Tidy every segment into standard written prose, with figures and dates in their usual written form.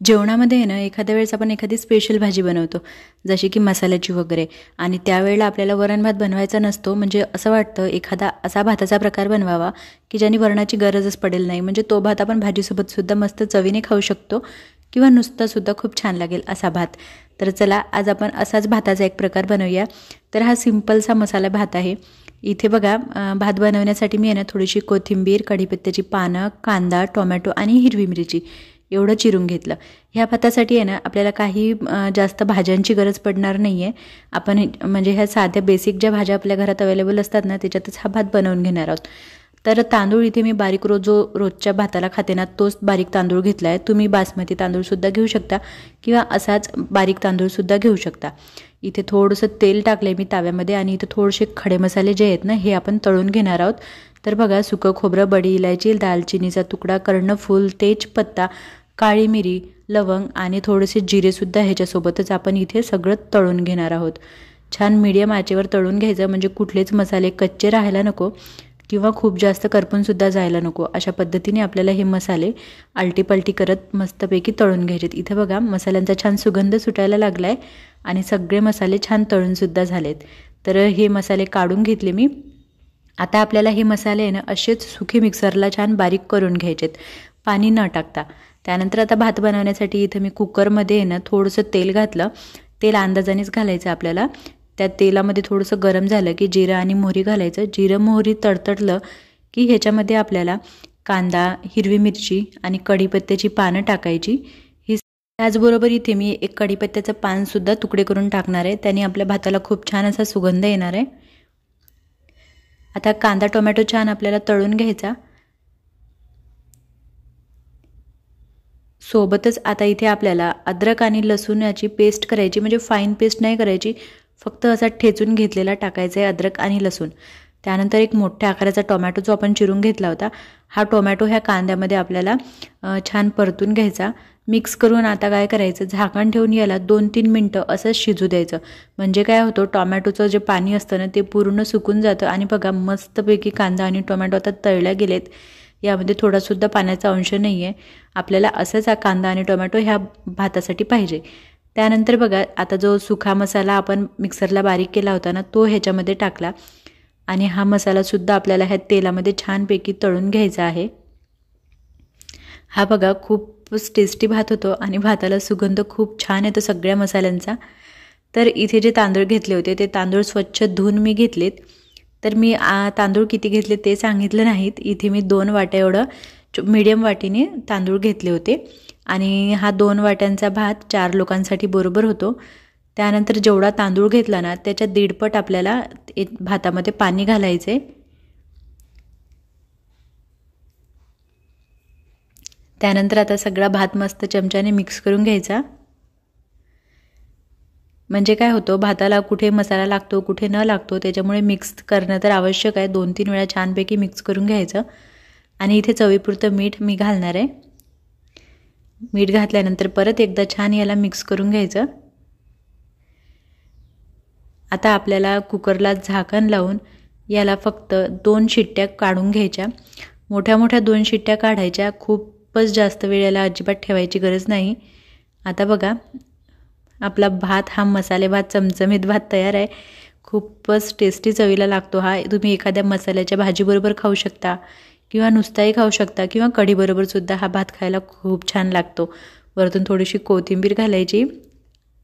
जेवणामध्ये आहे ना एखाद्या वेळेस आपण एखादी स्पेशल भाजी बनवतो, जशी की मसाल्याची वगैरे, आणि त्यावेळेला आपल्याला वरण भात बनवायचा नसतो. म्हणजे असं वाटतं एखादा असा भाताचा प्रकार बनवावा की ज्याने वरणाची गरजच पडेल नाही. म्हणजे तो भात आपण भाजीसोबतसुद्धा मस्त चवीने खाऊ शकतो किंवा नुसतासुद्धा खूप छान लागेल असा भात. तर चला आज आपण असाच भाताचा एक प्रकार बनवूया. तर हा सिंपलसा मसाला भात आहे. इथे बघा भात बनवण्यासाठी मी आहे ना थोडीशी कोथिंबीर, कढीपत्त्याची पानं, कांदा, टोमॅटो आणि हिरवी मिरची एवढं चिरून घेतलं. ह्या भातासाठी आहे ना आपल्याला काही जास्त भाज्यांची गरज पडणार नाही आहे. आपण म्हणजे ह्या साध्या बेसिक ज्या भाज्या आपल्या घरात अवेलेबल असतात ना त्याच्यातच हा भात बनवून घेणार आहोत. तर तांदूळ इथे मी बारीक रोजच्या भाताला खाते ना तोच बारीक तांदूळ घेतला आहे. तुम्ही बासमती तांदूळसुद्धा घेऊ शकता किंवा असाच बारीक तांदूळसुद्धा घेऊ शकता. इथे थोडंसं तेल टाकलं आहे मी ताव्यामध्ये आणि इथे थोडेसे खडे मसाले जे आहेत ना हे आपण तळून घेणार आहोत. तर बघा सुकं खोबरं, बडी इलायची, दालचिनीचा तुकडा, कर्णफूल, तेजपत्ता, काळी मिरी, लवंग आणि थोडेसे जिरेसुद्धा ह्याच्यासोबतच आपण इथे सगळं तळून घेणार आहोत. छान मीडियम आचेवर तळून घ्यायचं म्हणजे कुठलेच मसाले कच्चे राहायला नको किंवा खूप जास्त करपूनसुद्धा जायला नको. अशा पद्धतीने आपल्याला हे मसाले आलटीपलटी करत मस्तपैकी तळून घ्यायचे. इथे बघा मसाल्यांचा छान सुगंध सुटायला लागला आहे आणि सगळे मसाले छान तळूनसुद्धा झालेत. तर हे मसाले काढून घेतले मी. आता आपल्याला हे मसाले ना असेच सुखे मिक्सरला छान बारीक करून घ्यायचेत, पाणी न टाकता. त्यानंतर आता भात बनवण्यासाठी इथं मी कुकरमध्ये आहे ना थोडंसं तेल घातलं. तेल अंदाजानेच घालायचं आपल्याला. त्या तेलामध्ये थोडंसं गरम झालं की जिरं आणि मोहरी घालायचं. जिरं मोहरी तडतडलं की ह्याच्यामध्ये आपल्याला कांदा, हिरवी मिरची आणि कढीपत्त्याची पानं टाकायची. त्याचबरोबर इथे मी एक कढीपत्त्याचं पानसुद्धा तुकडे करून टाकणार आहे. त्याने आपल्या भाताला खूप छान असा सुगंध येणार आहे. आता कांदा टोमॅटो छान आपल्याला तळून घ्यायचा. सोबतच आता इथे आपल्याला अद्रक आणि लसूणाची पेस्ट करायची. म्हणजे फाईन पेस्ट नाही करायची, फक्त असा ठेचून घेतलेला टाकायचा आहे अद्रक आणि लसूण. त्यानंतर एक मोठ्या आकाराचा टोमॅटो जो आपण चिरून घेतला होता हा टोमॅटो ह्या कांद्यामध्ये आपल्याला छान परतून घ्यायचा. मिक्स करून आता काय करायचं, झाकण ठेवून याला 2-3 मिनटं असंच शिजू द्यायचं. म्हणजे काय होतं टोमॅटोचं जे पाणी असतं ना ते पूर्ण सुकून जातं. आणि बघा मस्तपैकी कांदा आणि टोमॅटो आता तळल्या गेलेत. यामध्ये थोडासुद्धा पाण्याचा अंश नाही आहे. आपल्याला असंच हा कांदा आणि टोमॅटो ह्या भातासाठी पाहिजे. त्यानंतर बघा आता जो सुखा मसाला आपण मिक्सरला बारीक केला होता ना तो ह्याच्यामध्ये टाकला आणि हा मसालासुद्धा आपल्याला ह्या तेलामध्ये छानपैकी तळून घ्यायचा आहे. हा बघा खूपच टेस्टी भात होतो आणि भाताला सुगंध खूप छान येतो सगळ्या मसाल्यांचा. तर इथे जे तांदूळ घेतले होते ते तांदूळ स्वच्छ धुवून मी घेतलेत. तर मी तांदूळ किती घेतले ते सांगितलं नाहीत. इथे मी 2 वाट्या एवढं मीडियम वाटीने तांदूळ घेतले होते आणि हा 2 वाट्यांचा भात 4 लोकांसाठी बरोबर होतो. त्यानंतर जेवढा तांदूळ घेतला ना त्याच्या 1.5 पट आपल्याला भातामध्ये पाणी घालायचे. त्यानंतर आता सगळा भात मस्त चमच्याने मिक्स करून घ्यायचा. म्हणजे काय होतं भाताला कुठे मसाला लागतो कुठे न लागतो त्याच्यामुळे मिक्स करणं तर आवश्यक आहे. 2-3 वेळा छानपैकी मिक्स करून घ्यायचं. आणि इथे चवीपुरतं मीठ मी घालणार आहे. मीठ घातल्यानंतर परत एकदा छान याला मिक्स करून घ्यायचं. आता आपल्याला कुकरला झाकण लावून याला फक्त 2 शिट्ट्या काढून घ्यायच्या. मोठ्या मोठ्या 2 शिट्ट्या काढायच्या. खूपच जास्त वेळ याला अजिबात ठेवायची गरज नाही. आता बघा आपला भात हा मसाले भात चमचमीत भात तयार आहे. खूपच टेस्टी चवीला लागतो हा. तुम्ही एखाद्या मसाल्याच्या भाजीबरोबर खाऊ शकता किंवा नुसताही खाऊ शकता किंवा कढीबरोबरसुद्धा हा भात खायला खूप छान लागतो. वरतून थोडीशी कोथिंबीर घालायची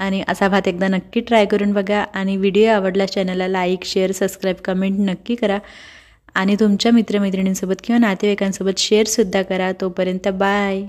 आणि असा भात एकदा नक्की ट्राय करून बघा. आणि व्हिडिओ आवडल्यास चॅनलला लाईक, शेअर, सबस्क्राईब, कमेंट नक्की करा आणि तुमच्या मित्रमैत्रिणींसोबत किंवा नातेवाईकांसोबत शेअरसुद्धा करा. तोपर्यंत बाय.